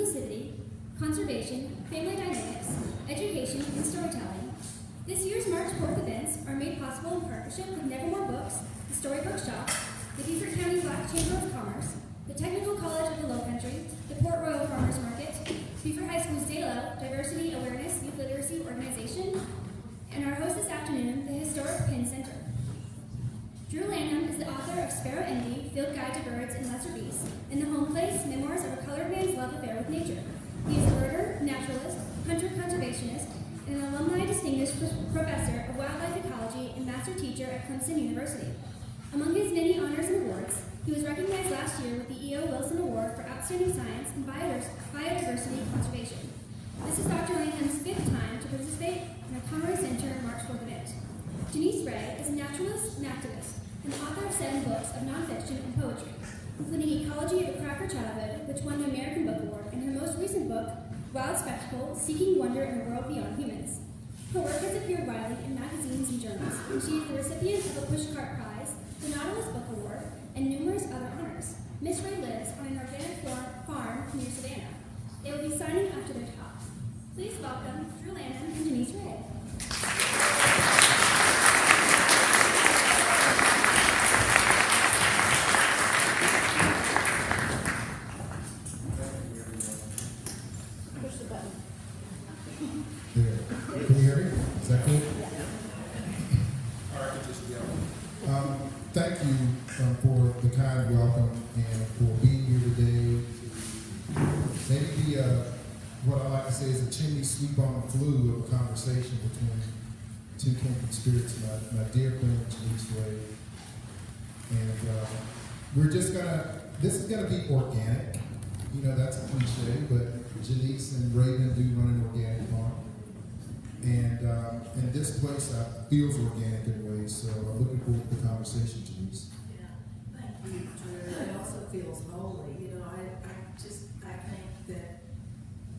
inclusivity, conservation, family dynamics, education, and storytelling. This year's March 4th events are made possible in partnership with Nevermore Books, the Storybook Shop, the Beaufort County Black Chamber of Commerce, the Technical College of the Lowcountry, the Port Royal Farmers Market, Beaufort High School's DALO, Diversity Awareness Youth Literacy Organization, and our host this afternoon, the historic Penn Center. Drew Lanham is the author of Sparrow Envy, Field Guide to Birds and Lesser Beasts, and The Home Place, Memoirs of a Colored Man's Love Affair with Nature. He is a birder, naturalist, hunter-conservationist, and an alumni distinguished professor of wildlife ecology and master teacher at Clemson University. Among his many honors and awards, he was recognized last year with the E.O. Wilson Award for Outstanding Science and Biodiversity Conservation. This is Dr. Langham's fifth time to participate in a Conroy Center March 4th event. Janisse is a naturalist and activist, and the author of 7 books of nonfiction and poetry, including Ecology of a Cracker Childhood, which won the American Book Award, and her most recent book, Wild Spectacle, Seeking Wonder in a World Beyond Humans. Her work has appeared widely in magazines and journals, and she is the recipient of a Pushcart Prize, the Nautilus Book Award, and numerous other honors. Miss Ray lives on an organic farm near Savannah. They will be signing after their talk. Please welcome Drew Lanham and Janisse Ray. Push the button. There. Can you hear me? Is that cool? All right, just yell. Thank you for the kind welcome and for being here today. Maybe what I like to say is a chimney sweep on the flue of a conversation between two kindred spirits, my dear friend Janisse Ray. And we're just this is gonna be organic. You know, that's a cliche, but Janisse and Raven do run an organic farm. And this place feels organic in ways, so I'm looking forward to the conversation, Janisse. Yeah, thank you, Drew. It also feels holy. You know, I think that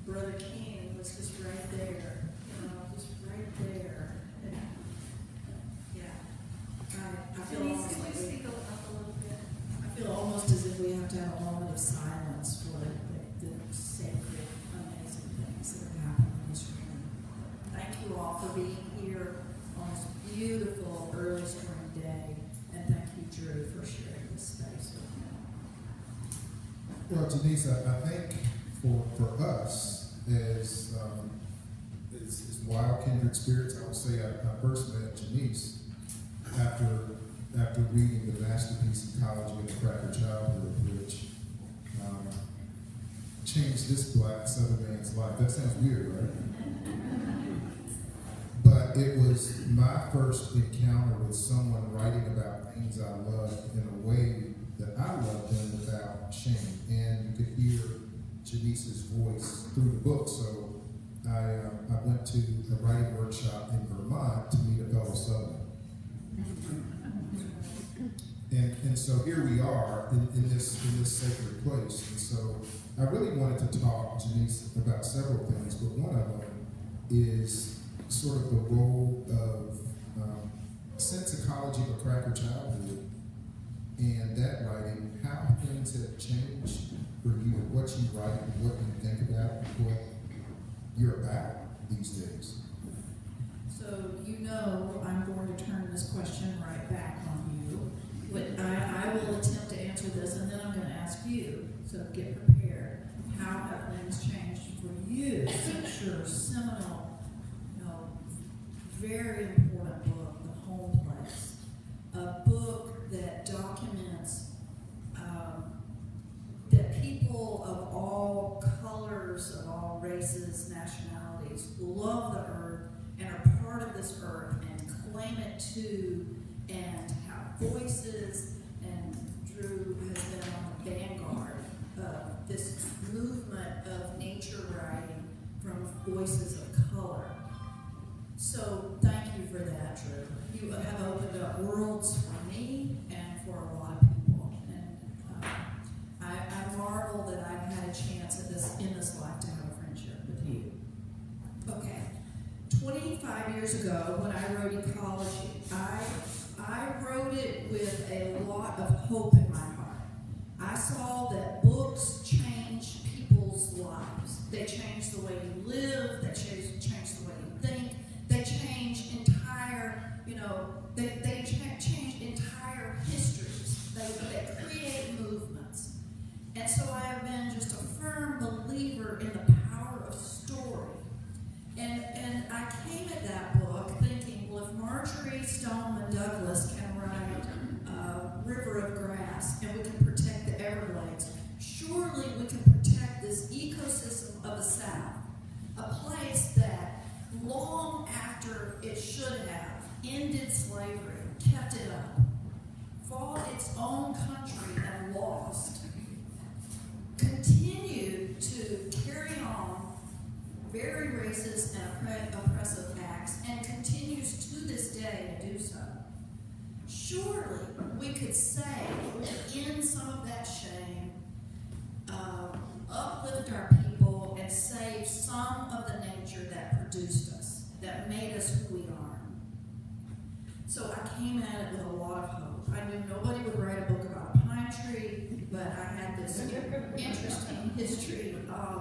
Brother King was just right there. You know, just right there. And, yeah, I feel almost like speak up a little bit? I feel almost as if we have to have a moment of silence for the sacred, amazing things that are happening in this room. Thank you all for being here on this beautiful early spring day, and thank you, Drew, for sharing this space with me. Well, Janisse, I think for us as wild kindred spirits, I would say I first met Janisse after reading the masterpiece Ecology of a Cracker Childhood, which changed this black Southern man's life. That sounds weird, right? But it was my first encounter with someone writing about things I loved in a way that I loved them without shame. And you could hear Janisse's voice through the book. So I went to a writing workshop in Vermont to meet a fellow Southerner. And so here we are in this sacred place. And so I really wanted to talk, Janisse, about several things, but one of them is sort of the role of since Ecology of a Cracker Childhood and that writing, how things have changed for you and what you write and what you think about and what you're about these days. So you know I'm going to turn this question right back on you. But I will attempt to answer this, and then I'm going to ask you, so get prepared. How have things changed for you since your seminal, very important book, The Home Place, a book that documents that people of all colors, of all races, nationalities, love the earth and are part of this earth and claim it too, and have voices, and Drew has been on the vanguard of this movement of nature writing from voices of color. So thank you for that, Drew. You have opened up worlds for me and for a lot of people. And I marvel that I've had a chance in this life to have a friendship with you. Okay, 25 years ago when I wrote Ecology, I wrote it with a lot of hope in my heart. I saw that books change people's lives. believer in the power of story. And I came at that book thinking, well, if Marjorie Stoneman Douglas can write River of Grass and we can protect the Everglades, surely we can protect this ecosystem of the South, a place that long after it should have ended slavery, kept it up, fought its own country and lost, continued to carry on very racist and oppressive acts, and continues to this day to do so. Surely we could say, we could end some of that shame, uplift our people, and save some of the nature that produced us, that made us who we are. So I came at it with a lot of hope. I knew nobody would write a book about a pine tree, but I had this interesting history,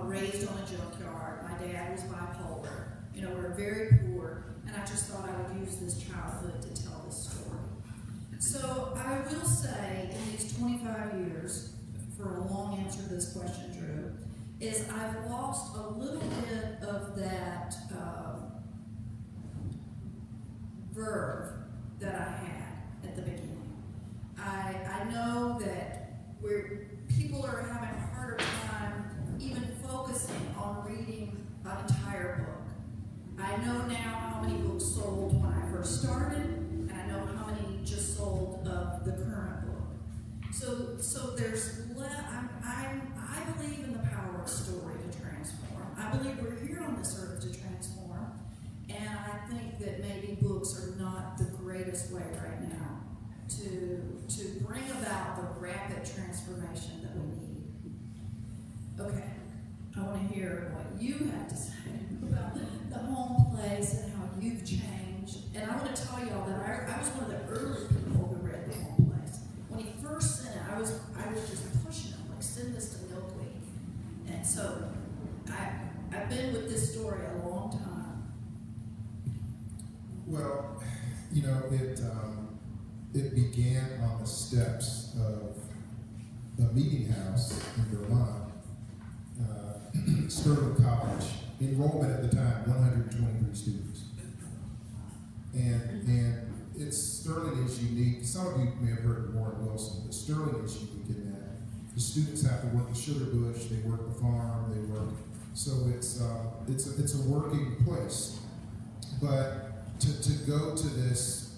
raised on a junkyard. My dad was bipolar. We were very poor, and I just thought I would use this childhood to tell this story. So I will say, in these 25 years, for a long answer to this question, Drew, is I've lost a little bit of that verve that I had at the beginning. I know that people are having a harder time even focusing on reading an entire book. I know now how many books sold when I first started, and I know how many just sold of the current book. So there's I believe in the power of story to transform. I believe we're here on this earth to transform, and I think that maybe books are not the greatest way right now to bring about the rapid transformation that we need. Okay, I want to hear what you have to say about the home place and how you've changed. And I want to tell y'all that I was one of the early people who read The Home Place. When he first sent it, I was just pushing him, like, send this to Milkweed. And so I've been with this story a long time. Well, it began on the steps of a meeting house in Vermont, Sterling College. Enrollment at the time, 123 students. And Sterling is unique. Some of you may have heard of Warren Wilson, but Sterling is unique in that the students have to work the sugar bush, they work the farm, they work. So it's a working place. But to go to this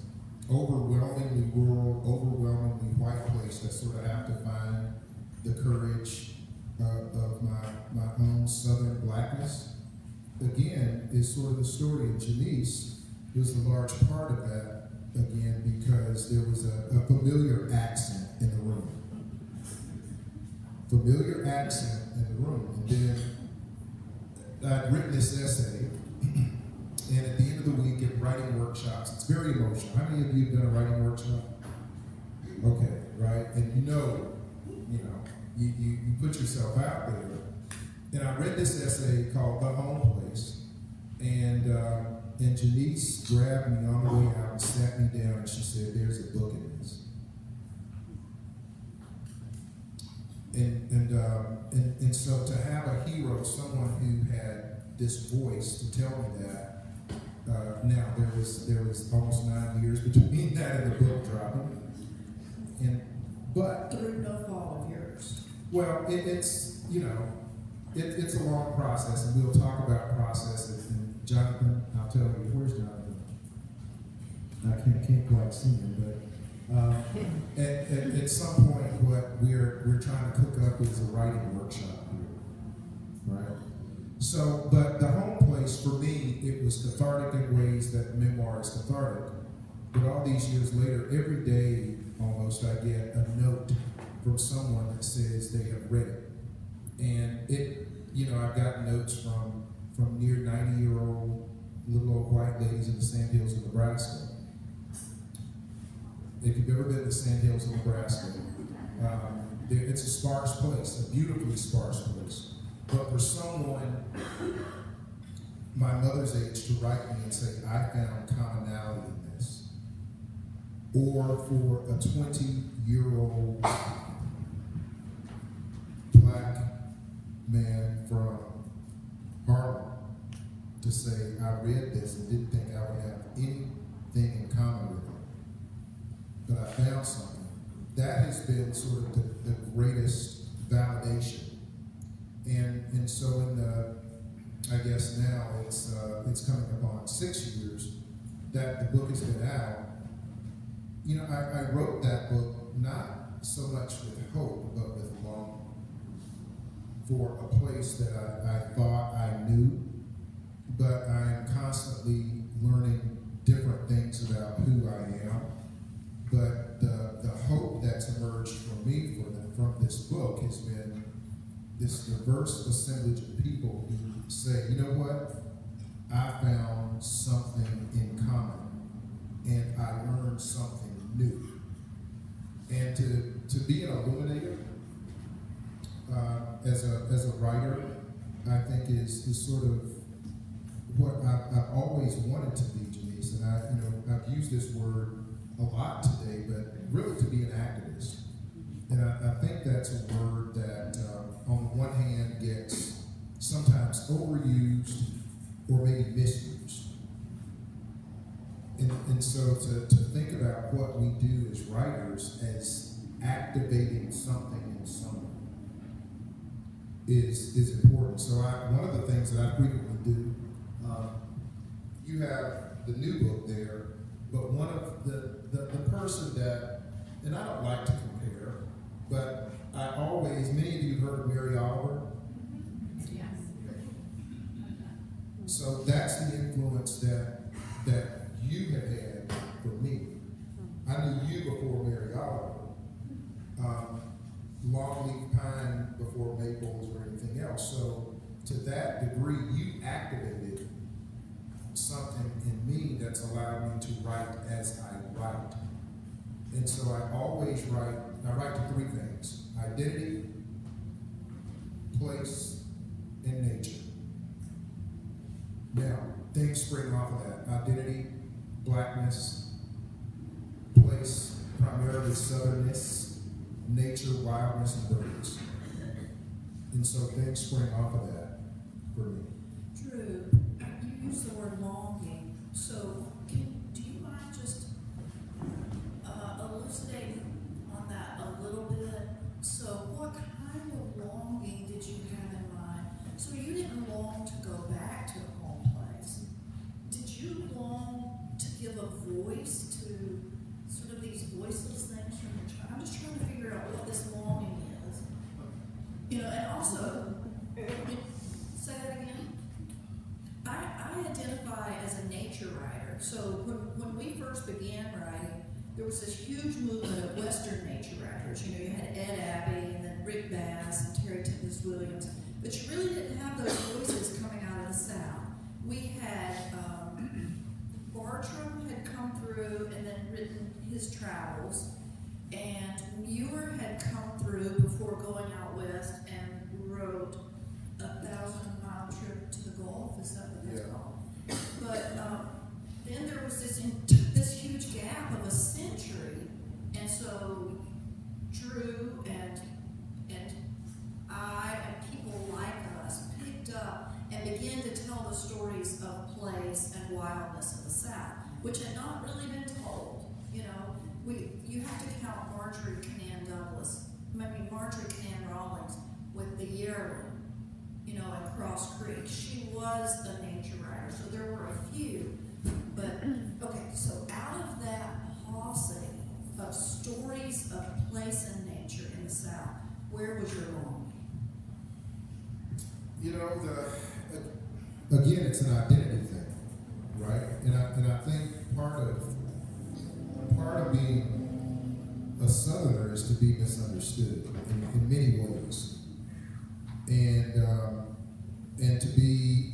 overwhelmingly rural, overwhelmingly white place, I sort of have to find the courage of my own Southern blackness. Again, is sort of the story of Janisse. Was a large part of that, again, because there was a familiar accent in the room. Familiar accent in the room. And then I'd written this essay, and at the end of the week at writing workshops, it's very emotional. How many of you have done a writing workshop? Okay, right? And you put yourself out there. And I read this essay called The Home Place, and Janisse grabbed me on the way out and sat me down, and she said, "There's a book in this." And so to have a hero, someone who had this voice to tell me that, now there was almost 9 years between that and the book dropping, but Through no fault of yours. well, it's a long process, and we'll talk about processes. And Jonathan, I'll tell you, where's Jonathan? I can't quite see him, but at some point, what we're trying to cook up is a writing workshop here, right? So, but the home place for me, it was cathartic in ways that memoir is cathartic. But all these years later, every day almost, I get a note from someone that says they have read it. And I've got notes from near 90-year-old little old white ladies in the Sandhills of Nebraska. If you've ever been to the Sandhills of Nebraska, it's a sparse place, a beautifully sparse place. But for someone my mother's age to write me and say, "I found commonality in this," or for a 20-year-old black man from to say I read this and didn't think I would have anything in common with it, but I found something. That has been sort of the greatest validation. And so in the, I guess now it's coming upon 6 years that the book has been out. You know, I wrote that book not so much with hope, but with longing for a place that I thought I knew, but I'm constantly learning different things about who I am. But the hope that's emerged for me from this book has been this diverse assemblage of people who say, you know what, I found something in common, and I learned something new. And to be an illuminator as a writer, I think is sort of what I've always wanted to be, Janisse. And I've used this word a lot today, but really to be an activist. And I think that's a word that, on the one hand, gets sometimes overused or maybe misused. And so to think about what we do as writers as activating something in someone is important. So one of the things that I frequently do, you have the new book there, but one of the person that, and I don't like to compare, but I always, many of you heard of Mary Oliver. Yes. So that's the influence that you have had for me. I knew you before Mary Oliver. Longleaf pine before maples or anything else. So to that degree, you activated something in me that's allowed me to write as I write. And so I always write to three things: identity, place, and nature. Now, things spring off of that. Identity, blackness; place, primarily southernness; nature, wildness, and birds. And so things spring off of that for me. Drew, you used the word longing, so do you mind just elucidating on that a little bit? So what kind of longing did you have in mind? So you didn't long to go back to a home place. Did you long to give a voice to sort of these voiceless things from your child? I'm just trying to figure out what this longing is. You know, and also, say that again. I identify as a nature writer. So when we first began writing, there was this huge movement of Western nature writers. You know, you had Ed Abbey and then Rick Bass and Terry Tempest Williams, but you really didn't have those voices coming out of the South. We had Bartram had come through and then written his travels, and Muir had come through before going out west and wrote 1,000-mile trip to the Gulf. Is that what that's called? But then there was this huge gap of a century, and so Drew and I and people like us picked up and began to tell the stories of place and wildness in the South, which had not really been told. You know, you have to count Marjorie Canaan Rawlings with the Yearling, you know, at Cross Creek. She was a nature writer, so there were a few. But, okay, so out of that paucity of stories of place and nature in the South, where was your longing? You know, again, it's an identity thing, right? And I think part of being a Southerner is to be misunderstood in many ways, and to be.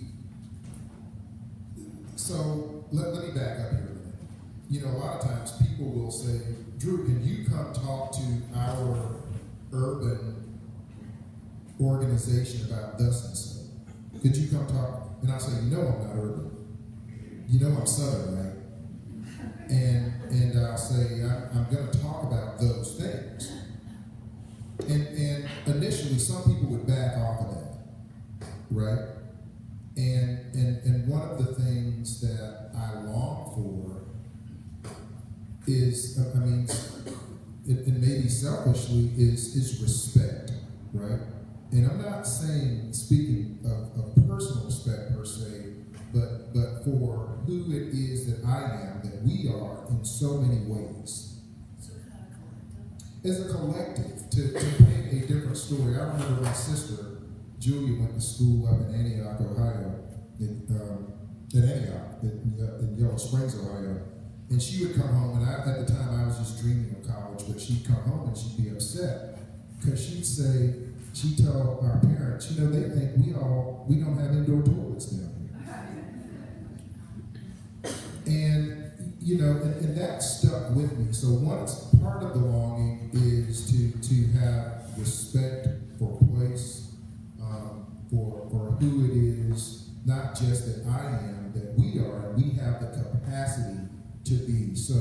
So let me back up here a minute. You know, a lot of times people will say, "Drew, can you come talk to our urban organization about thus and so? Could you come talk?" And I'll say, "You know, I'm not urban. You know, I'm Southern, right?" And I'll say, I'm going to talk about those things. And initially, some people would back off of that, right? And one of things that I long for is, and maybe selfishly, is respect, right? And I'm not speaking of personal respect per se, but for who it is that I am, that we are in so many ways. So kind of collective. As a collective, to paint a different story. I remember my sister, Julia, went to school up in Antioch, Ohio, in Yellow Springs, Ohio. And she would come home, and at the time I was just dreaming of college, but she'd come home and she'd be upset because she'd tell our parents, they think we don't have indoor toilets down here. And, and that stuck with me. So part of the longing is to have respect for place, for who it is, not just that I am, that we are, and we have the capacity to be. So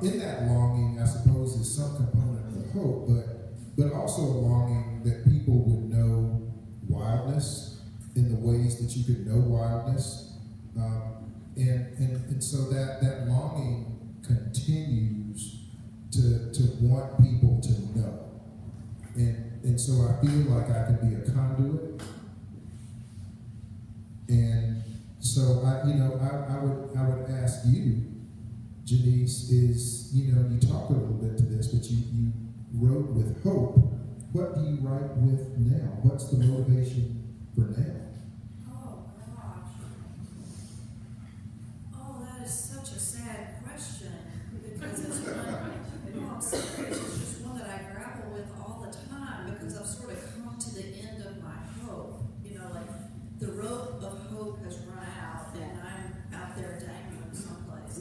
in that longing, I suppose, is some component of hope, but also a longing that people would know wildness in the ways that you could know wildness. And so that longing continues to want people to know. And so I feel like I can be a conduit. And so I would ask you, Janisse, is, you talked a little bit to this, but you wrote with hope. What do you write with now? What's the motivation for now? Oh, gosh. Oh, that is such a sad question, because it's one, I'm serious, it's just one that I grapple with all the time, because I've sort of come to the end of my hope. Like the rope of hope has run out, and I'm out there dangling someplace.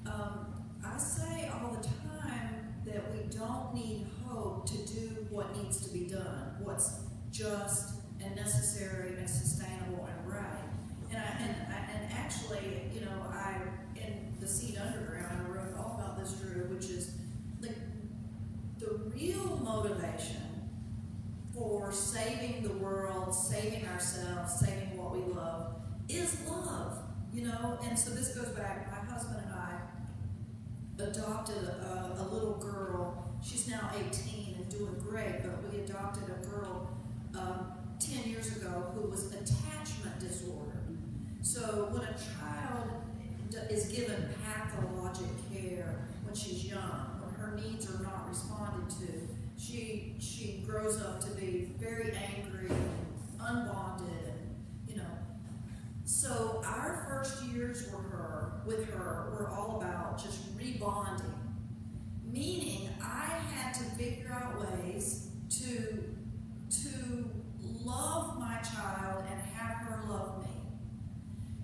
I say all the time that we don't need hope to do what needs to be done, what's just and necessary and sustainable and right. And actually, I in the Seed Underground, I wrote all about this, Drew, which is like the real motivation for saving the world, saving ourselves, saving what we love is love. And so this goes back. My husband and I adopted a little girl. She's now 18 and doing great, but we adopted a girl 10 years ago who was attachment disorder. So when a child is given pathologic care when she's young, when her needs are not responded to, she grows up to be very angry, unbonded, So our first years with her were all about just rebonding, meaning I had to figure out ways to love my child and have her love me.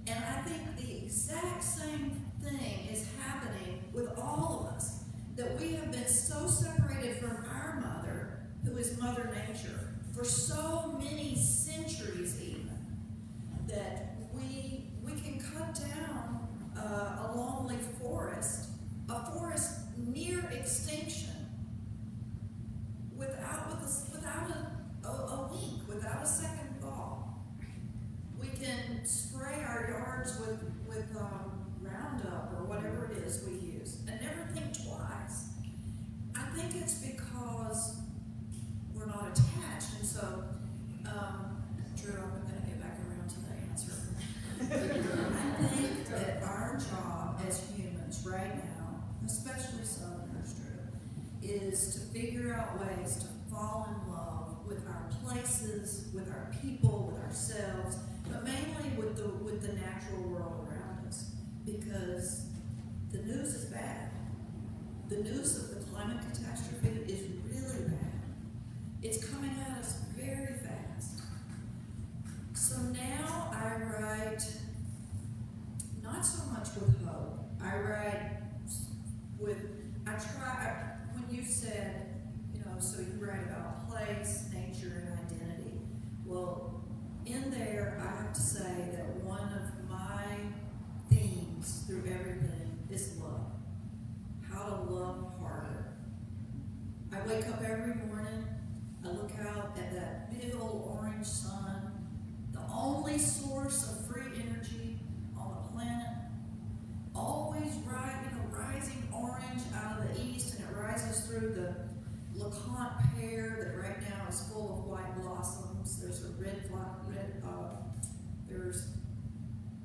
And I think the exact same thing is happening with all of us, that we have been so separated from our mother, who is Mother Nature, for so many centuries even, that we can cut down a lonely forest, a forest near extinction, without a wink, without a second thought. We can spray our yards with Roundup or whatever it is we use and never think twice. I think it's because we're not attached. And so, Drew, I'm going to get back around to the answer. I think that our job as humans right now, especially Southerners, Drew, is to figure out ways to fall in love with our places, with our people, with ourselves, but mainly with the natural world around us, because the news is bad. The news of the climate catastrophe is really bad. It's coming at us very fast. So now I write not so much with hope. I write when you said, so you write about place, nature, and identity. Well, in there, I have to say that one of my themes through everything is love. How to love harder. I wake up every morning, I look out at that white blossoms. There's a there's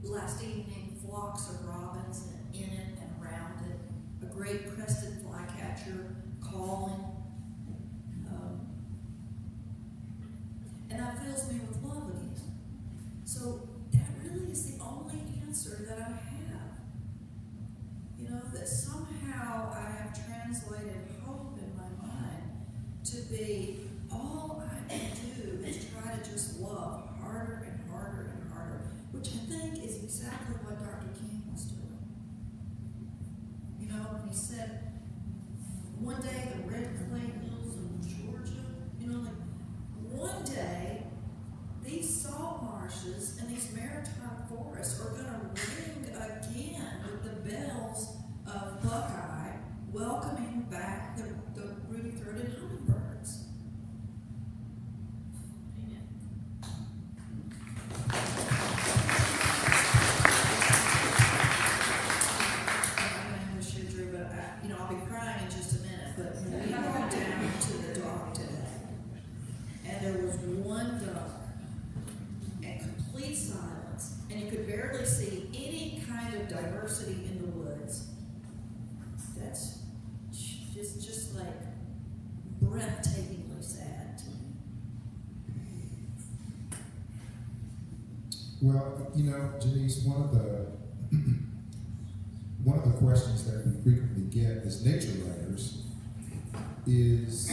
last evening flocks of robins in it and around it. A great crested flycatcher calling. And that fills me with love again. So that really is the only answer that I have. You know, that somehow I have translated hope in my mind to be all I can do is try to just love harder and harder and harder, which I think is exactly what Dr. King was doing. You know, when he said, one day the red clay hills of Georgia, you know, like one day these salt marshes and these maritime forests are going to ring again with the bells of Buckeye welcoming back the ruby-throated hummingbirds. Amen. I'm going to have a shoe, Drew, but I'll be crying in just a minute. But when we walked down to the dock today, and there was one duck, and complete silence, and you could barely see any kind of diversity in the woods. That's just like breathtakingly sad to me. Well, you know, Janisse, one of the questions that we frequently get as nature writers is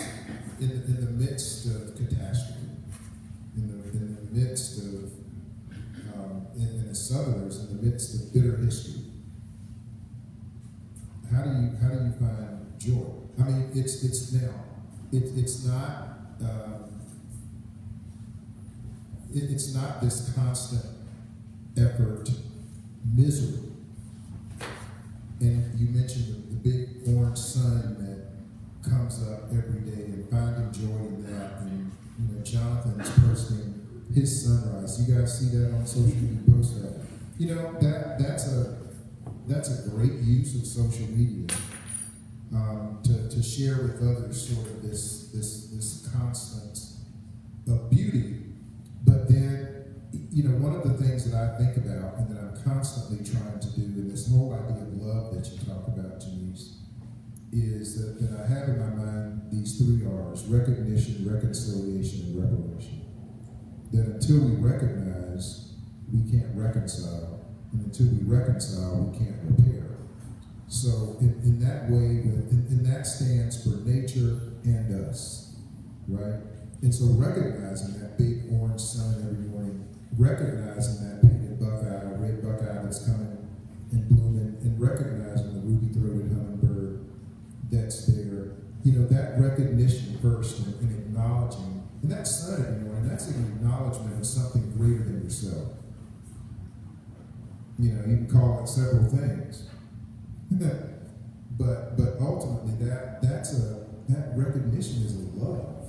in the midst of catastrophe, in the midst of in the Southerners, in the midst of bitter history. How do you find joy? I mean, it's not this constant effort, misery. And you mentioned the big orange sun that comes up every day, and finding joy in that. And you know, Jonathan's posting his sunrise. You guys see that on social media? Post that. You know, that's a great use of social media to share with others sort of this constant of beauty. But then, you know, one of the things that I think about and that I'm constantly trying to do in this whole idea of love that you talk about, Janisse, is that I have in my mind these 3 R's: recognition, reconciliation, and reparation. That until we recognize, we can't reconcile. And until we reconcile, we can't repair. So in that way, and that stands for nature and us, right? And so recognizing that big orange sun every morning, recognizing that painted buckeye, red buckeye that's coming and blooming, and recognizing the ruby-throated hummingbird that's there, you know, that recognition first and acknowledging, and that sun every morning, that's an acknowledgement of something greater than yourself. You know, you can call it several things. but ultimately that recognition is a love,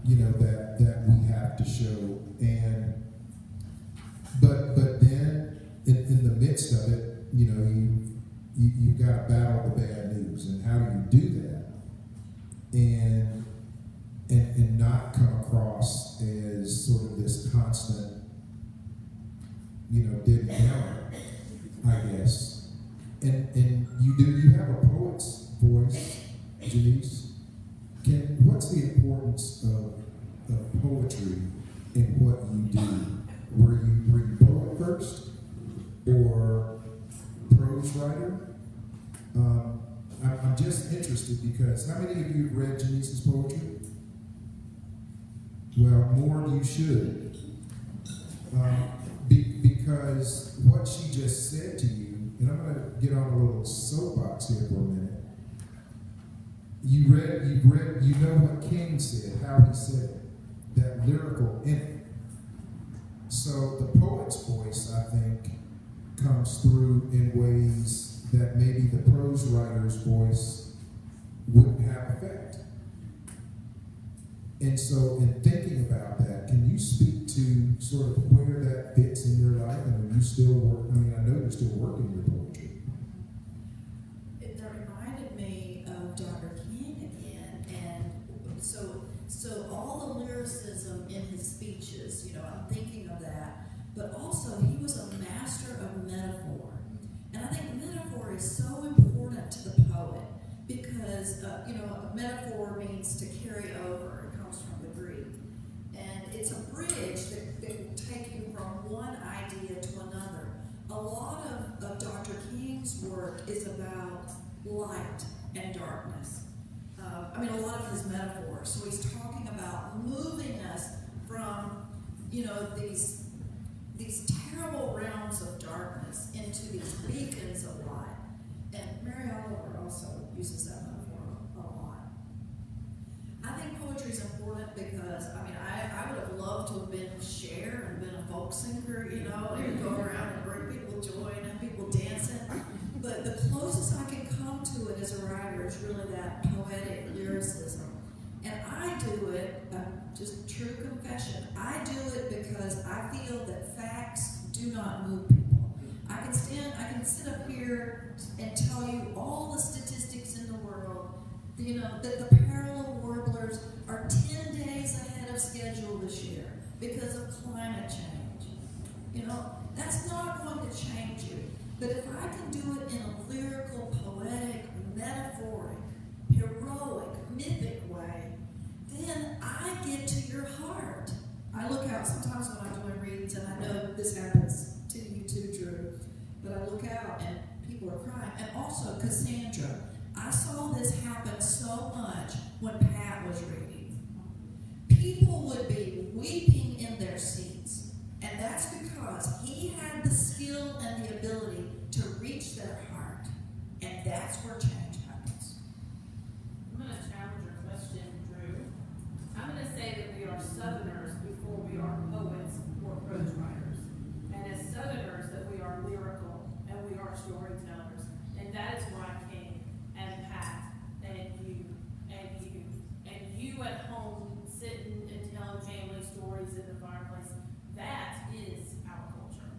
you know, that we have to show. And but then in the midst of it, you know, you've got to battle the bad news. And how do you do that? And not come across as sort of this constant, you know, Debbie Downer, I guess. And you have a poet's voice, Janisse. What's the importance of poetry in what you do? Were you poet first or prose writer? I'm just interested because how many of you have read Janisse's poetry? Well, more than you should. Because what she just said to you, and I'm going to get on a little soapbox here for a minute. You know what King said, how he said it, that lyrical in it. So the poet's voice, I think, comes through in ways that maybe the prose writer's voice wouldn't have effect. And so in thinking about that, can you speak to sort of where that fits in your life? And are you still work? I mean, I know you're still working your poetry. That reminded me of Dr. King again, and so all the lyricism light and darkness. A lot of his metaphors. So he's talking about moving us from, these terrible realms of darkness into these beacons of light. And Mary Oliver also uses that metaphor a lot. I think poetry is important because, I would have loved to have been Cher and been a folk singer, and go around and bring people joy and have people dancing. But the closest I can come to it as a writer is really that poetic lyricism. And I do it, just true confession, I do it because I feel that facts do not move people. I can sit up here and tell you all the statistics in the world, that the parallel warblers are 10 days ahead of schedule this year because of climate change. That's not going to change you. But if I can do it in a lyrical, poetic, metaphoric, heroic, mythic way, then I get to your heart. I look out sometimes when I'm doing readings, and I know this happens to you too, Drew, but I look out and people are crying. And also, Cassandra, I saw this happen so much when Pat was reading. People would be weeping in their seats, and that's because he had the skill and the ability to reach their heart, and that's where change happens. I'm going to challenge your question, Drew. I'm going to say that we are Southerners before we are poets or prose writers. And as Southerners, that we are lyrical and we are storytellers. And that is why King and Pat and you at home sitting and telling family stories at the fireplace, that is our culture.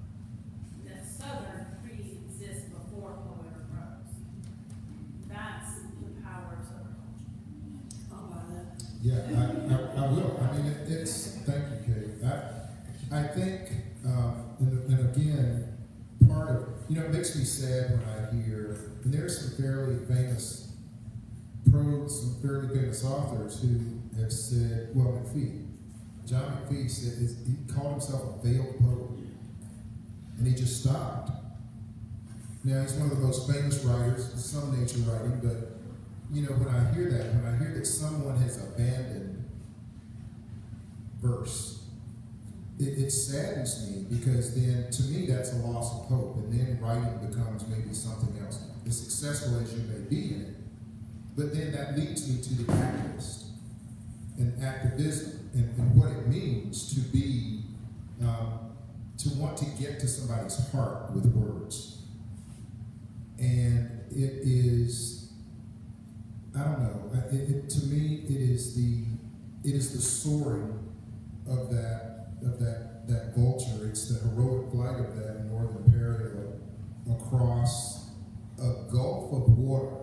The Southern pre-exists before poet or prose. That's the power of Southern culture. I'll buy that. Yeah, I will. Thank you, Kate. I think, and again, part of, it makes me sad when I hear, and there's some fairly famous some fairly famous authors who have said, John McPhee said, he called himself a veiled poet, and he just stopped. Now, he's one of the most famous writers in some nature writing, but when I hear that someone has abandoned verse, it saddens me, because then, to me, that's a loss of hope, and then writing becomes maybe something else. As successful as you may be in it, but then that leads me to the activist and activism and what it means to be, to want to get to somebody's heart with words. And it is, I don't know, to me, it is the soaring of that vulture. It's the heroic flight of that northern parallel across a gulf of water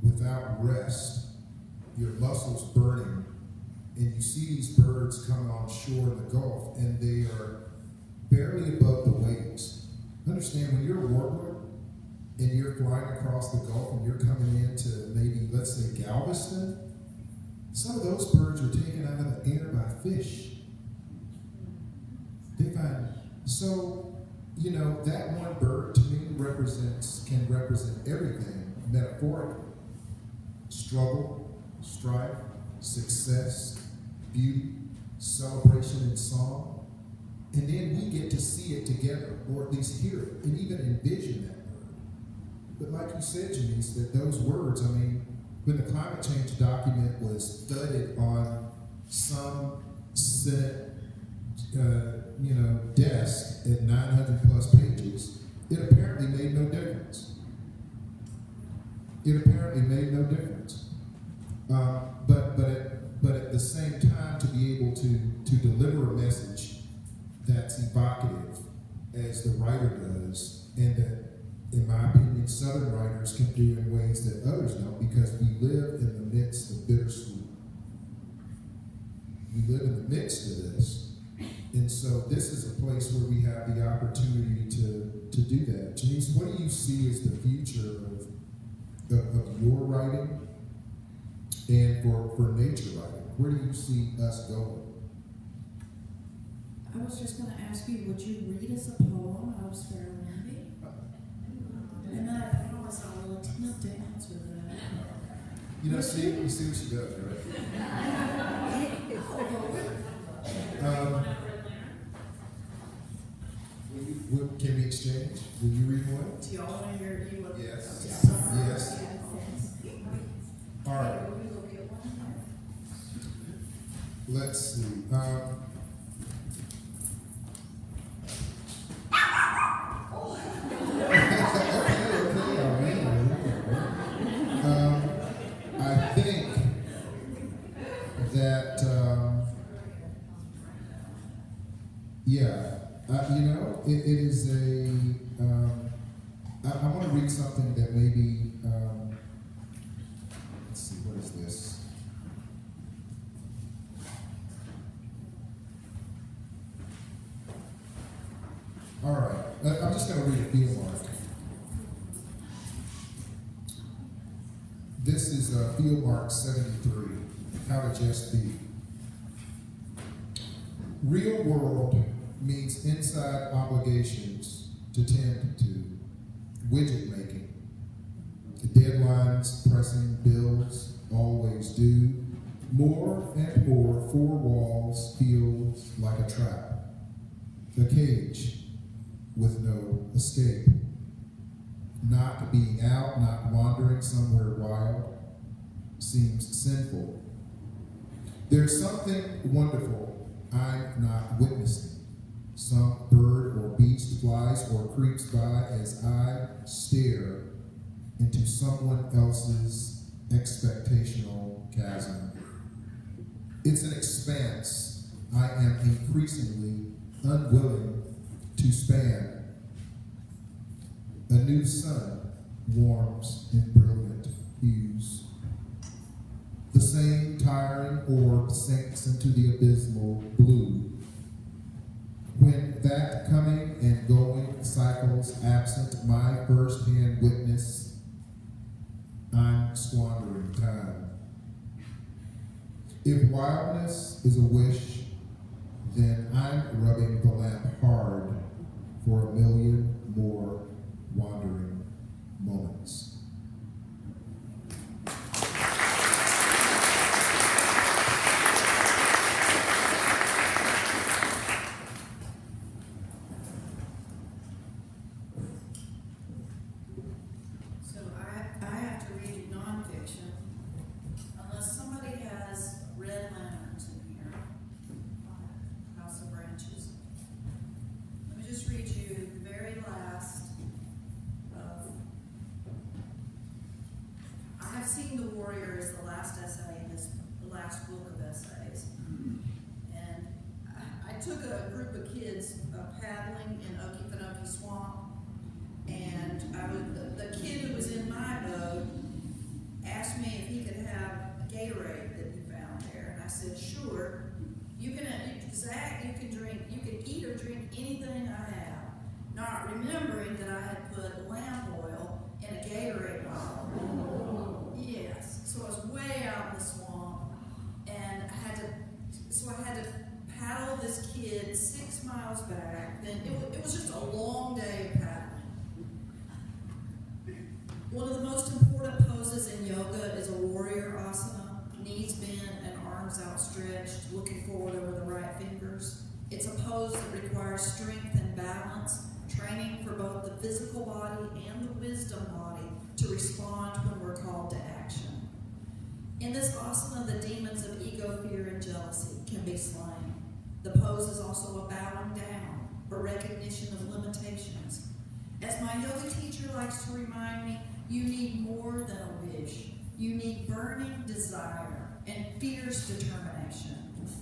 without rest, your muscles burning, and you see these birds coming on shore in the Gulf, and they are barely above the waves. Understand, when you're a warbler and you're flying across the Gulf and you're coming into maybe, let's say, Galveston, some of those birds are taken out of the air by fish. That one bird to me can represent everything metaphorically. Struggle, strife, success, beauty, celebration, and song. And then we get to see it together, or at least hear it, and even envision that word. But like you said, Janisse, that those words, when the climate change document was thudded on some Senate desk at 900 plus pages, it apparently made no difference. But at the same time, to be able to deliver a message that's evocative, as the writer does, and that, in my opinion, Southern writers can do in ways that others don't, because we live in the midst of bittersweet. We live in the midst of this. And so this is a place where we have the opportunity to do that. Janisse, what do you see as the future of your writing and for nature writing? Where do you see us going? I was just going to ask you, would you read us a poem out of Spare Lamby? And then I promise I will little attempt to answer that. You know, you see what she does, right? Can we exchange? Will you read one? Do y'all want to hear you? Yes. Okay. Yes. All right. We will get one. Let's see. I think that, it is I want to read something that maybe, let's see, what is this? All right, I'm just going to read a field mark. This is field mark 73, how to just be. Real world means inside obligations to tend to, widget making, the deadlines, pressing bills, always do. More and more, four walls feels like a trap, a cage with no escape. Not being out, not wandering somewhere wild, seems sinful. There's something wonderful I'm not witnessing. Some bird or beast flies or creeps by as I stare into someone else's expectational chasm. It's an expanse I am increasingly unwilling to span. A new sun warms in brilliant hues. The same tiring orb sinks into the abysmal blue. When that coming and going cycles absent my first-hand witness, I'm squandering time. If wildness is a wish, then I'm rubbing the lamp hard for a million more wandering moments. So I have to read you nonfiction, unless somebody has red lanterns in here. House of Branches. Let me just read you the very last of. I have seen The Warrior as the last essay in this, the last book of essays. And I took a group of kids paddling in Okefenokee Swamp. And the kid who was in my boat asked me if he could have a Gatorade that he found there. And I said, sure. Zach, you can eat or drink anything I have. Not remembering that I had put lamp oil in a Gatorade bottle. Yes. So I was way out in the swamp. And I had to paddle this kid 6 miles back. Then it was just a long day of paddling. One of the most important poses in yoga is a warrior asana, knees bent and arms outstretched, looking forward over the right fingers. It's a pose that requires strength and balance, training for both the physical body and the wisdom body to respond when we're called to action. In this asana, the demons of ego, fear, and jealousy can be slain. The pose is also a bowing down, a recognition of limitations. As my yoga teacher likes to remind me, you need more than a wish. You need burning desire and fierce determination.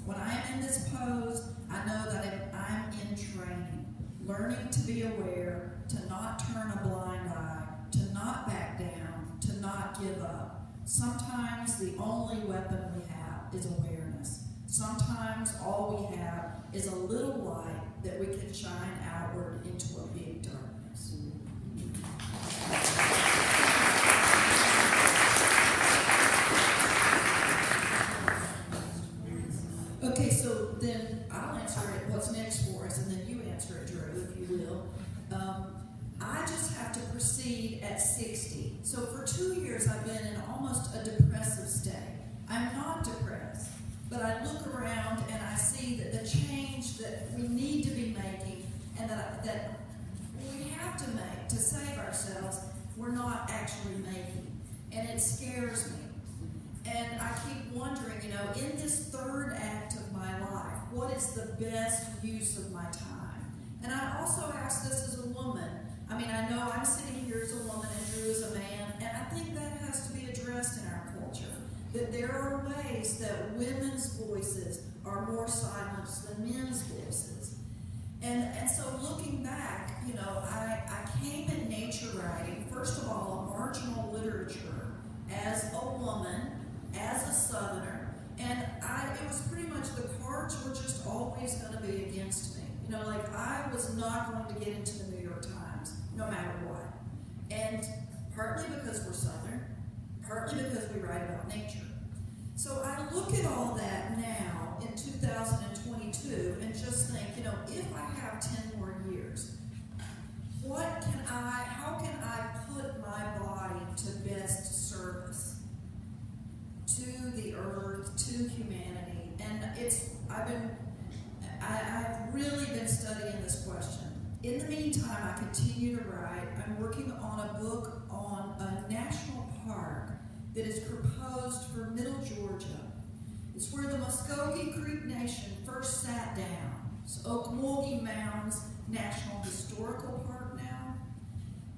When I am in this pose, I know that I'm in training, learning to be aware, to not turn a blind eye, to not back down, to not give up. Sometimes the only weapon we have is awareness. Sometimes all we have is a little light that we can shine outward into a big darkness. Okay, so then I'll answer it, what's next for us, and then you answer it, Drew, if you will. I just have to proceed at 60. So not depressed, but I look around and I see that the change that we need to be making and that we have to make to save ourselves, we're not actually making. And it scares me. And I keep wondering, in this third act of my life, what is the best use of my time? And I also ask this as a woman. I mean, I know I'm sitting here as a woman and Drew as a man, and I think that has to be addressed in our culture. That there are ways that women's voices are more silenced than men's voices. And so looking back, I came at nature writing, first of all, a marginal literature as a woman, as a Southerner, and it was pretty much the cards were just always going to be against me. I was not going to get into the New York Times, no matter what. And partly because we're Southern, partly because we write about nature. So I look at all that now in 2022 and just think, if I have 10 more years, how can I put my body to best service to the earth, to humanity? And I've really been studying this question. In the meantime, I continue to write. I'm working on a book on a national park that is proposed for Middle Georgia. It's where the Muskogee Creek Nation first sat down. It's Ocmulgee Mounds National Historical Park now.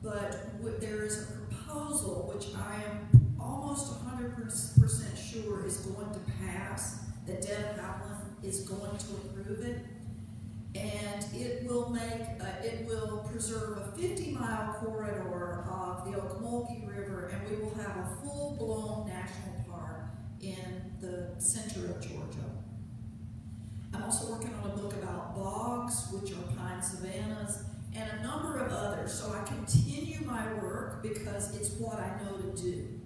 But there is a proposal, which I am almost 100% sure is going to pass, that Deb Howland is going to approve it. And it will preserve a 50-mile corridor of the Ocmulgee River, and we will have a full-blown national park in the center of Georgia. I'm also working on a book about bogs, which are pine savannas, and a number of others. So I continue my work because it's what I know to do.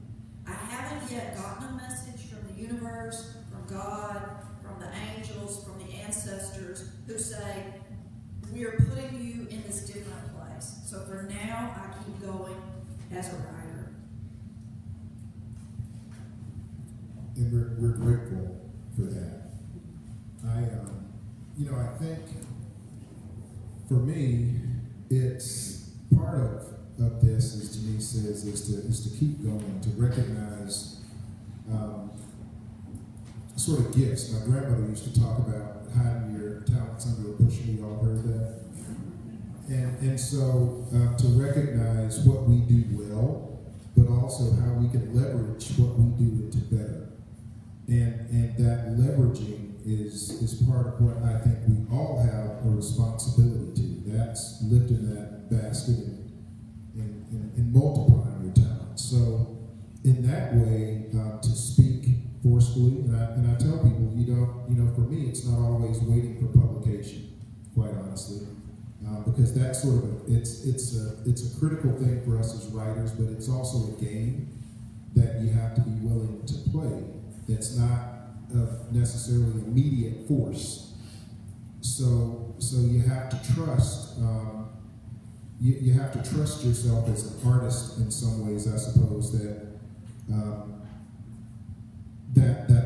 I haven't yet gotten a message from the universe, from God, from the angels, from the ancestors who say, we are putting you in this different place. So for now, I keep going as a writer. And we're grateful for that. I think for me, it's part of this, as Janisse says, is to keep going, to recognize sort of gifts. My grandmother used to talk about hiding your talents under a bushel. You all heard that? And so to recognize what we do well, but also how we can leverage what we do into better. And that leveraging is part of what I think we all have a responsibility to. That's lifting that basket and multiplying your talents. So in that way, to speak forcefully, and I tell people, for me, it's not always waiting for publication, quite honestly, because that's sort of it's a critical thing for us as writers, but it's also a game that you have to be willing to play. That's not necessarily immediate force. So you have to trust. You have to trust yourself as an artist in some ways, I suppose, that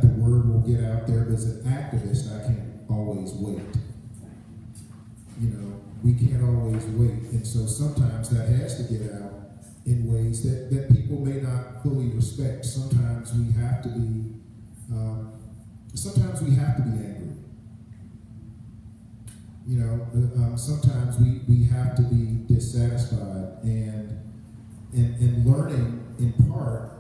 the word will get out there. But as an activist, I can't always wait. We can't always wait. And so sometimes that has to get out in ways that people may not fully respect. Sometimes we have to be angry. Sometimes we have to be dissatisfied, and learning in part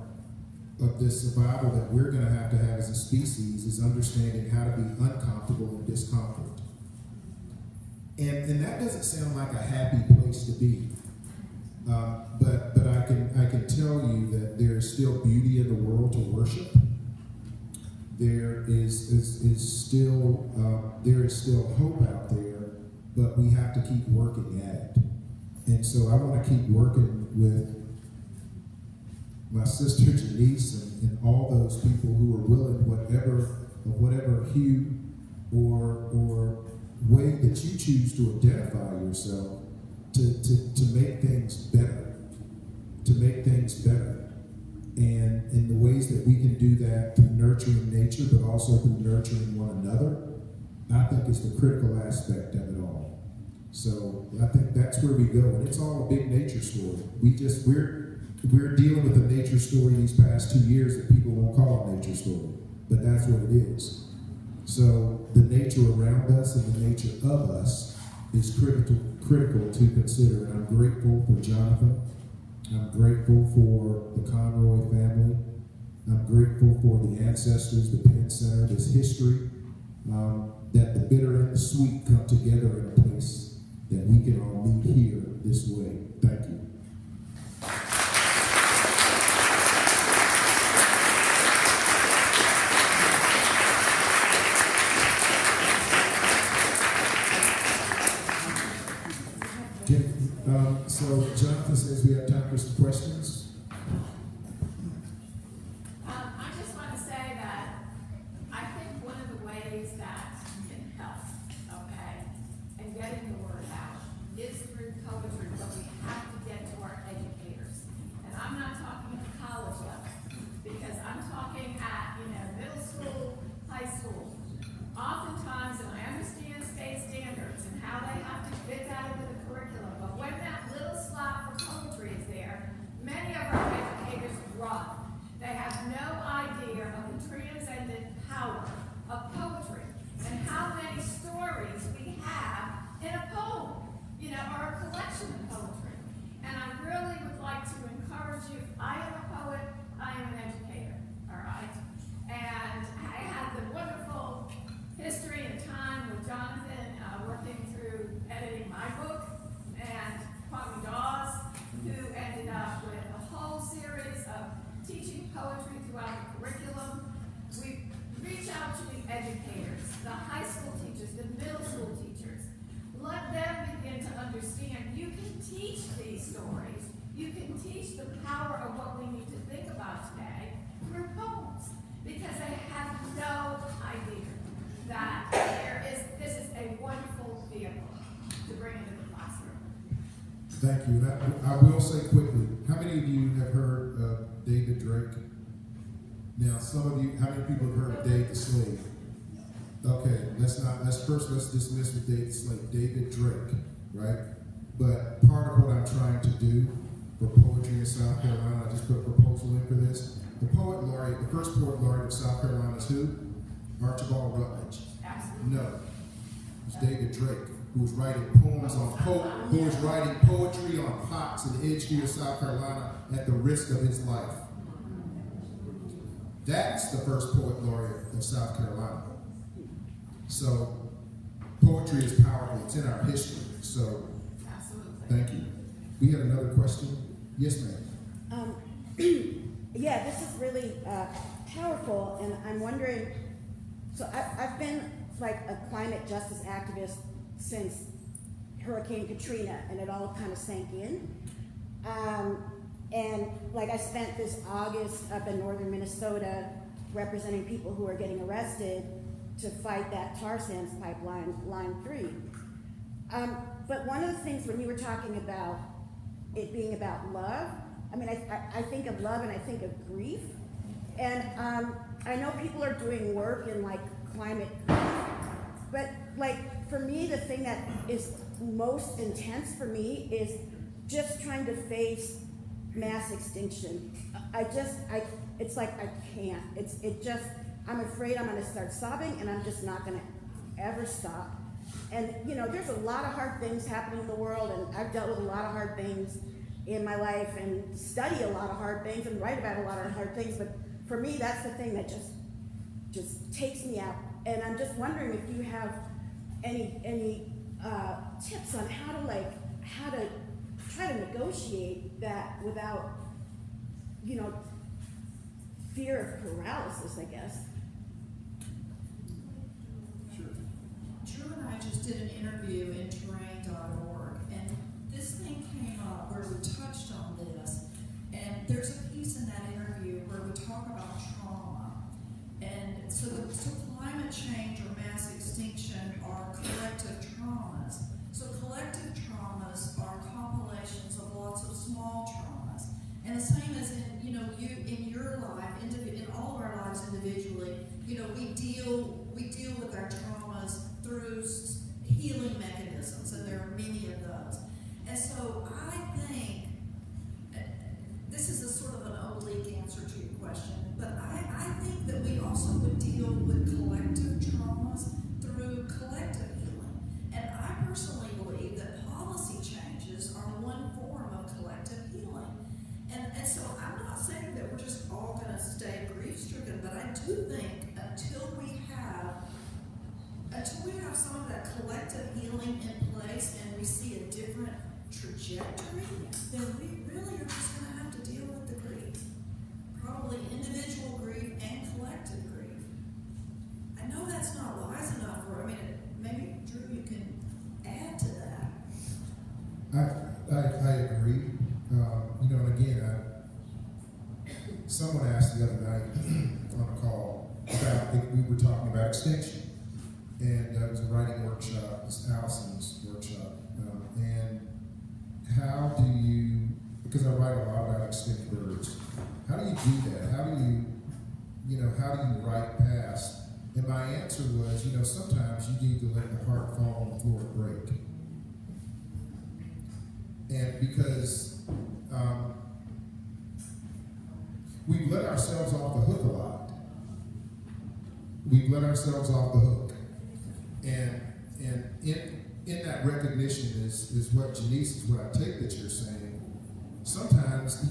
of this survival that we're going to have as a species is understanding how to be uncomfortable in discomfort. And that doesn't sound like a happy place to be. But I can tell you that there is still beauty in the world to worship. There is still hope out there, but we have to keep working at it. And so I want to keep working with my sister Janisse and all those people who are willing, whatever hue or way that you choose to identify yourself, to make things better. To make things better. And in the ways that we can do that through nurturing nature, but also through nurturing one another, I think is the critical aspect of it all. So I think that's where we go, and it's all a big nature story. We're dealing with a nature story these past 2 years that people won't call a nature story, but that's what it is. So the nature around us and the nature of us is critical to consider, and I'm grateful for Jonathan. I'm grateful for the Conroy family. I'm grateful for the ancestors, the Penn Center, this history, that the bitter and the sweet come together in a place that we can all meet here this way. Thank you. So Jonathan says we have time for some questions. I just want to say that I think one of the ways that can help, okay, and getting the word out is through poetry, but we have to get to our educators. And I'm not talking at the college level, because I'm talking at, middle school, high school. Oftentimes, and I understand state standards and how they have to fit that into the curriculum, but when that little slot for poetry is there, many of our educators run. They have no idea of the transcendent power of poetry and how many stories we have in a poem, or a collection of poetry. And I really would like to encourage you. I am a poet, I am an educator, all right? And I had the wonderful history and time with Jonathan, working through editing my book, and Kwame Dawes, who ended up with a whole series of teaching poetry throughout the curriculum. We reach out to the educators, the high school teachers, the middle school teachers. Let them begin to understand you can teach these stories. You can teach the power of what we need to think about today through poems, because they have no idea that this is a wonderful vehicle to bring into the classroom. Thank you. And I will say quickly, how many of you have heard of David Drake? Now, some of you, how many people have heard of Dave the Slave? Okay, let's dismiss with Dave the Slave, David Drake, right? But part of what I'm trying to do for poetry in South Carolina, I just put a proposal in for this. The first poet laureate of South Carolina is who? Archibald Rutledge. Absolutely. No, it's David Drake, who was writing poetry on pots in Edgefield, South Carolina, at the risk of his life. That's the first poet laureate of South Carolina. So poetry is powerful. It's in our history. So Absolutely. thank you. We had another question. Yes, ma'am. Yeah, this is really powerful, and I'm wondering, so I've been like a climate justice activist since Hurricane Katrina, and it all kind of sank in. And like I spent this August up in northern Minnesota representing people who are getting arrested to fight that tar sands pipeline, Line 3. But one of the things when you were talking about it being about love, I mean, I think of love and I think of grief. And I know people are doing work in like climate grief, but like for me, the thing that is most intense for me is just trying to face mass extinction. It's like I can't. I'm afraid I'm gonna start sobbing and I'm just not gonna ever stop. And there's a lot of hard things happening in the world, and I've dealt with a lot of hard things in my life and study a lot of hard things and write about a lot of hard things, but for me, that's the thing that just takes me out. And I'm just wondering if you have any tips on how to try to negotiate that without, fear of paralysis, I guess. Sure. Drew and I just did an interview in terrain.org, and this thing came up where we touched on this, and there's a piece in that interview where we talk about trauma. And so climate change or mass extinction are collective traumas. So collective traumas are compilations of lots of small traumas. And the same as in, in different trajectory, then we really are just gonna have to deal with the grief. Probably individual grief and collective grief. I know that's not wise enough, or, I mean, maybe, Drew, you can add to that. I agree. You know, and again, someone asked the other night on a call about, we were talking about extinction. And it was a writing workshop, it was Allison's workshop. And how do you, because I write a lot about extinct birds, how do you do that? How do how do you write past? And my answer was, sometimes you need to let the heart fall on the floor and break. And because we've let ourselves off the hook a lot. We've let ourselves off the hook. And in that recognition is what Janisse, is what I take that you're saying. Sometimes,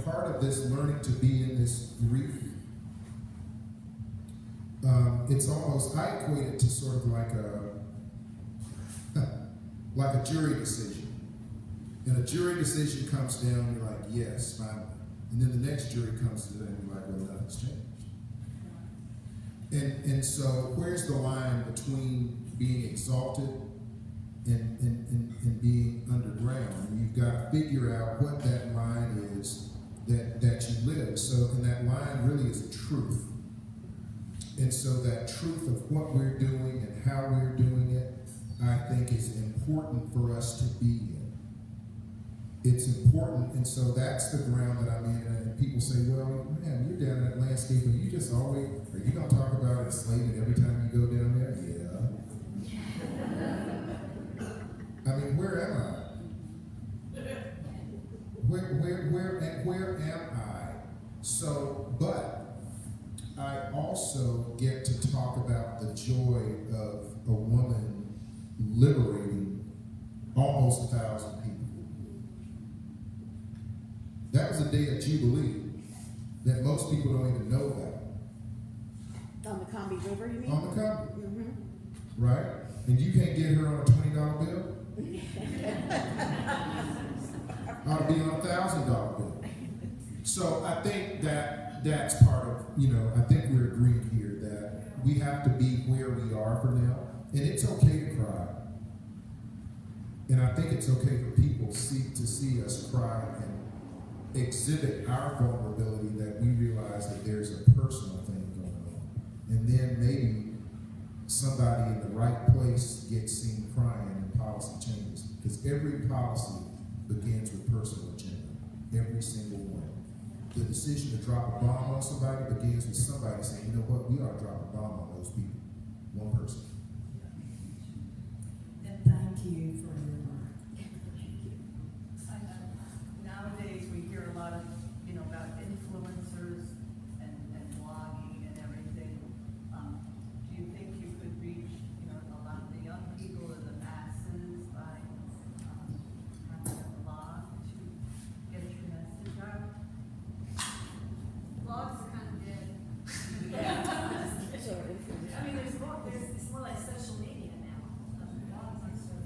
part of this learning to be in this grief, it's almost, I equate it to sort of like a jury decision. And a jury decision comes down, you're like, yes, finally. And then the next jury comes to and you're like, well, nothing's changed. And so where's the line between being exalted and being underground? And you've got to figure out what that line is that you live. So, and that line really is a truth. And so that truth of what we're doing and how we're doing it, I think is important for us to be in. It's important, and so that's the ground that I'm in. And people say, well, man, you're down in that landscape, and you just always, are you going to talk about enslavement every time you go down there? Yeah. I mean, where am I? Where am I? So, but I also get to talk about the joy of a woman liberating almost 1,000 people. That was a day of Jubilee that most people don't even know about. On the Combi River, you mean? On the Combi, Mm-hmm. right? And you can't get her on a $20 bill? Ought to be on a $1,000 bill. So I think that's part of, I think we're agreeing here that we have to be where we are for now. And it's okay to cry. And I think it's okay for people to see us cry and exhibit our vulnerability, that we realize that there's a personal thing going on. And then maybe somebody in the right place gets seen crying and policy changes. Because every policy begins with personal agenda. Every single one. The decision to drop a bomb on somebody begins with somebody saying, you know what, we ought to drop a bomb on those people. One person. And thank you for your work. I know. Nowadays, we hear a lot of, about influencers and blogging and everything. Do you think you could reach, a lot of the young people or the masses by having a blog to get your message out? Blogs are kind of dead. So, I mean, it's more like social media now.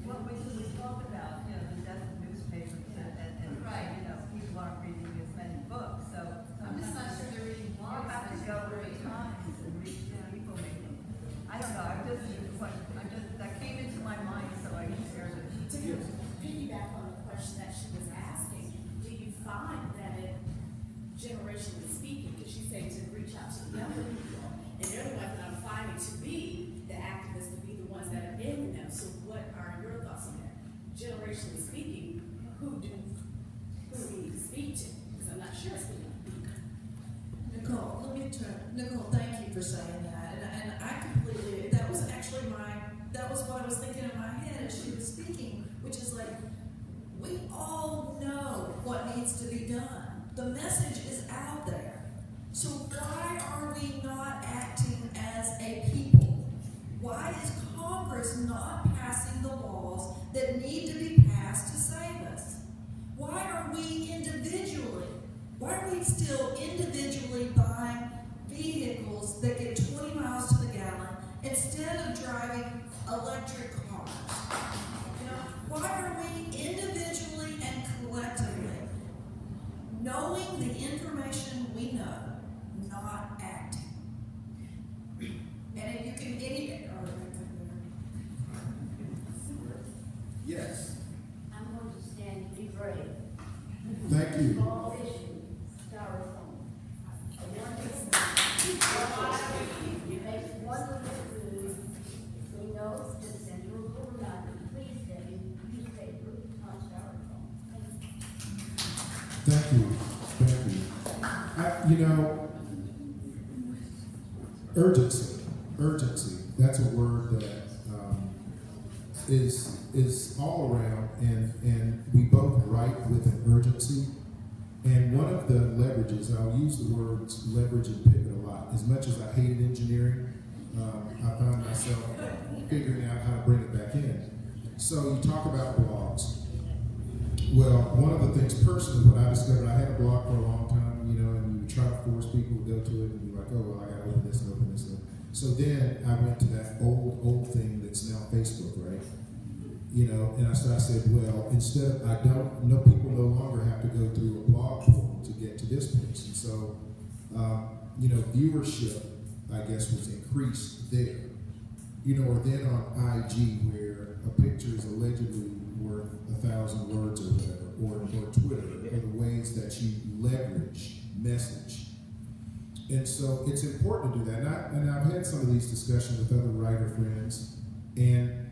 What we talk about, the death of newspapers and Right. People aren't reading as many books, so. I'm just not sure they're reading You blogs. have to go with the times and reach the people maybe. I don't know, that came into my mind, so I shared it. To piggyback on the question that she was asking, do you find that generationally speaking, because you say to reach out to the younger people, and they're the ones that I'm finding to be the activists, to be the ones that are in them. So what are your thoughts on that? Generationally speaking, who do we need to speak to? Because I'm not sure it's going to be. Nicole, let me turn. Nicole, thank you for saying that. And I completely, that was what I was thinking in my head as she was speaking, which is like, we all know what needs to be done. The message is out there. So why are we not acting as a people? Why is Congress not passing the laws that need to be passed to save us? Why are we still individually buying vehicles that get 20 miles to the gallon instead of driving electric cars? Why are we individually Yes. I'm going to stand and be brave. Thank you. All issues, styrofoam. One you make one little food, we know that Central overnight, please, Debbie, newspaper on styrofoam. Thank you. Thank you. Urgency. Urgency. That's a word that is all around, and we both write with an urgency. And one of the leverages, I'll use the words leverage and pivot a lot. As much as I hated engineering, I found myself figuring out how to bring it back in. So you talk about blogs. Well, one of the things personally, what I discovered, I had a blog for a long time, and you would try to force people to go to it, and be like, oh, well, I gotta open this and open this. So then I went to that old thing that's now Facebook, right? And I said, well, instead, people no longer have to go through a blog portal to get to this place. And so, viewership, I guess, was increased there. Or then on IG, where a picture is allegedly worth 1,000 words or whatever, or Twitter, or the ways that you leverage message. And so it's important to do that. And I've had some of these discussions with other writer friends, and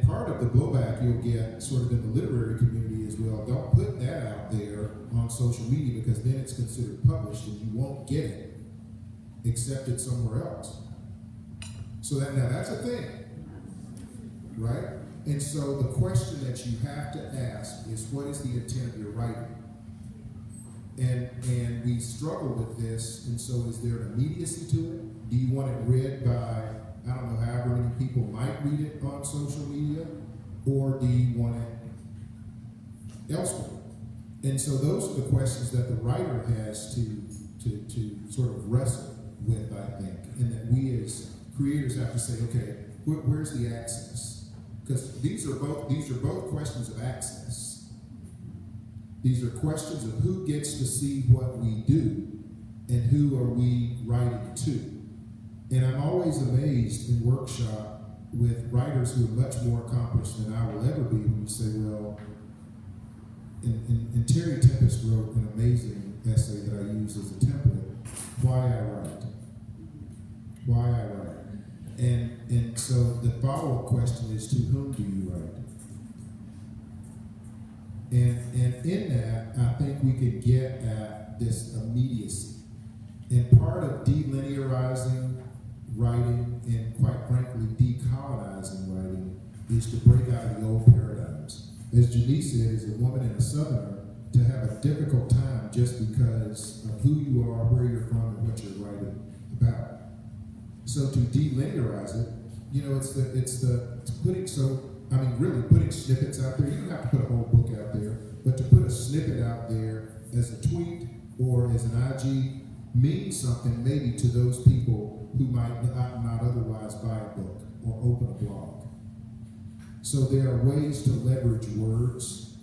part of the blowback you'll get sort of in the literary community is, well, don't put that out there on social media because then it's considered published and you won't get it accepted somewhere else. So that's a thing, right? And so the question that you have to ask is, what is the intent of your writing? And we struggle with this, and so is there an immediacy to it? Do you want it read by, I don't know, however many people might read it on social media, or do you want it elsewhere? And so those are the questions that the writer has to sort of wrestle with, I think, and that we as creators have to say, okay, where's the access? Because these are both questions of access. These are questions of who gets to see what we do and who are we writing to. And I'm always amazed in workshop with writers who are much more accomplished than I will ever be when you say, well, and Terry Tempest wrote an amazing essay that I use as a template, Why I Write. Why I Write. And so the follow-up question is, to whom do you write? And in that, I think we could get at this immediacy. And part of delinearizing writing and, quite frankly, decolonizing writing is to break out of the old paradigms. As Janisse said, as a woman and a Southerner, to have a difficult time just because of who you are, where you're from, and what you're writing about. So to delinearize it, really putting snippets out there. You don't have to put a whole book out there, but to put a snippet out there as a tweet or as an IG means something maybe to those people who might not otherwise buy a book or open a blog. So there are ways to leverage words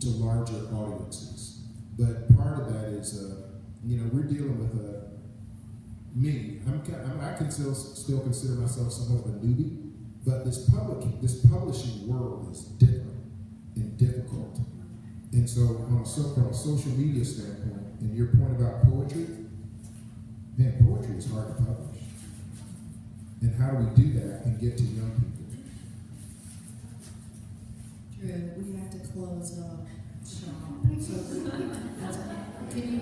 to larger audiences. But part of that is, we're dealing with I can still consider myself somewhat of a newbie, but this publishing world is different and difficult. And so from a social media standpoint, and your point about poetry, man, poetry is hard to publish. And how do we do that and get to young people? Drew, we have to close up, Sean. So, can you,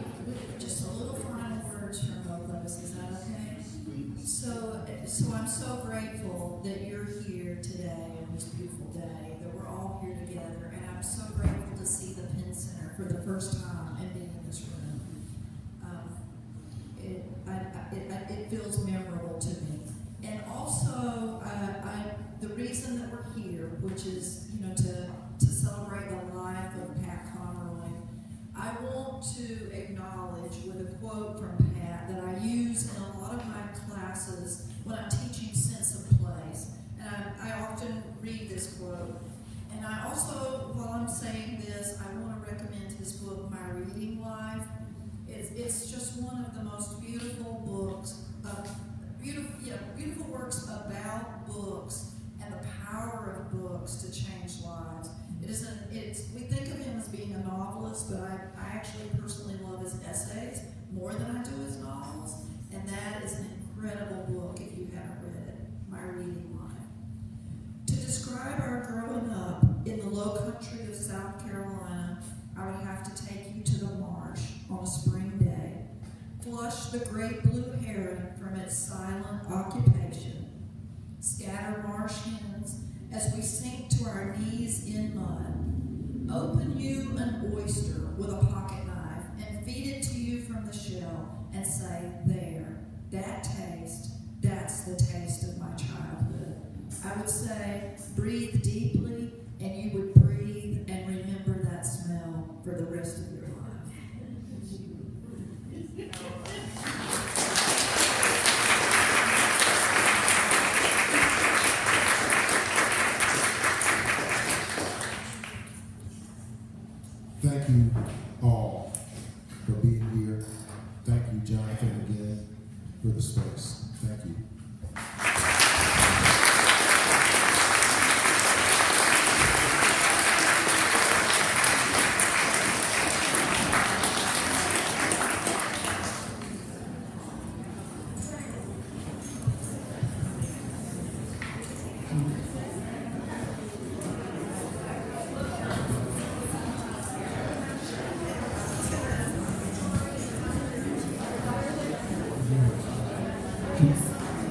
just a little final words from both of us, is that okay? So I'm so grateful that you're here today on this beautiful day, that we're all here together, and I'm so grateful to see the Penn Center for the first time and being in this room. It feels memorable to me. And also, the reason that we're here, which is, to celebrate the life of Pat Conroy, I want to acknowledge with a quote from Pat that I use in a lot of my classes when I'm teaching sense of place. And I often read this quote. And I also, while I'm saying this, I want to recommend his book, My Reading Life. It's just one of the most beautiful books, beautiful works about books and the power of books to change lives. we think of him as being a novelist, but I actually personally love his essays more than I do his novels, and that is an incredible book if you haven't read it, My Reading Life. To describe our growing up in the low country of South Carolina, I would have to take you to the marsh on a spring day, flush the great blue heron from its silent occupation, scatter marsh hens as we sink to our knees in mud, open you an oyster with a pocket knife and feed it to you from the shell and say, there, that taste, that's the taste of my childhood. I would say, breathe deeply, and you would breathe and remember that smell for the rest of your life. Thank you all for being here. Thank you, Jonathan, again for the space. Thank you.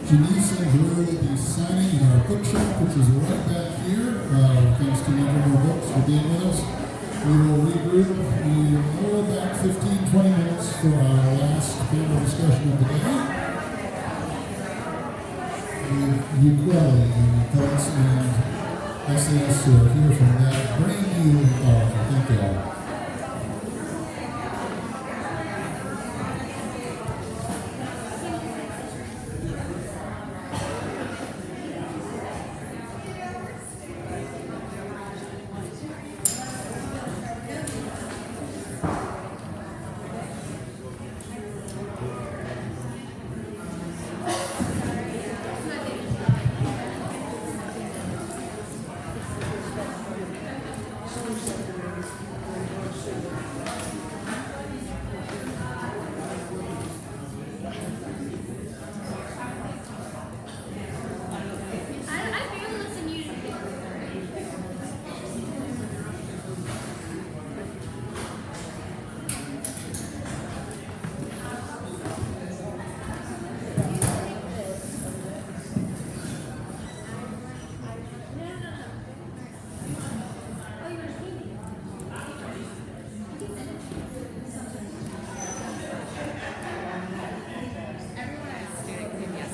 Janisse and Drew will be signing in our bookshop, which is right back here. Thanks to Nevermore Books for being with us. We will regroup. We will back 15-20 minutes for our last panel discussion of the day. With Ukulele and thoughts and essays to hear from that brand new author. Thank you all.